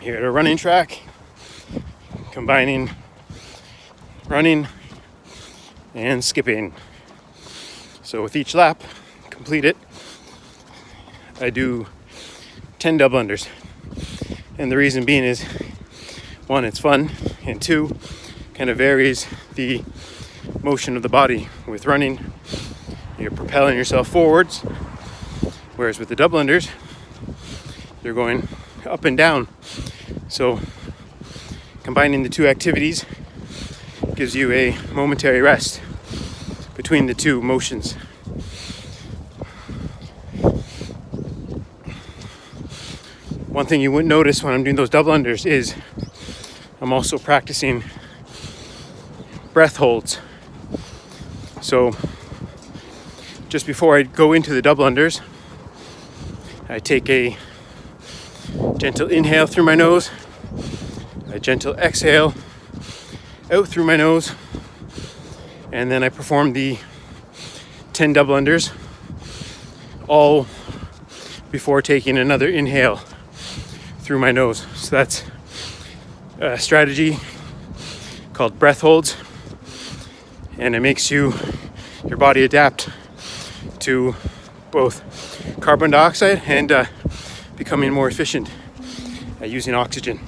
here at a running track, combining running and skipping. So with each lap completed, I do 10 double unders. And the reason being is, one, it's fun, and two, kind of varies the motion of the body. With running, you're propelling yourself forwards, whereas with the double unders, you're going up and down. So combining the two activities gives you a momentary rest between the two motions. One thing you wouldn't notice when I'm doing those double unders is I'm also practicing breath holds. So just before I go into the double unders, I take a gentle inhale through my nose, a gentle exhale out through my nose, and then I perform the 10 double unders, all before taking another inhale through my nose. So that's a strategy called breath holds, and it makes your body adapt to both carbon dioxide and becoming more efficient at using oxygen.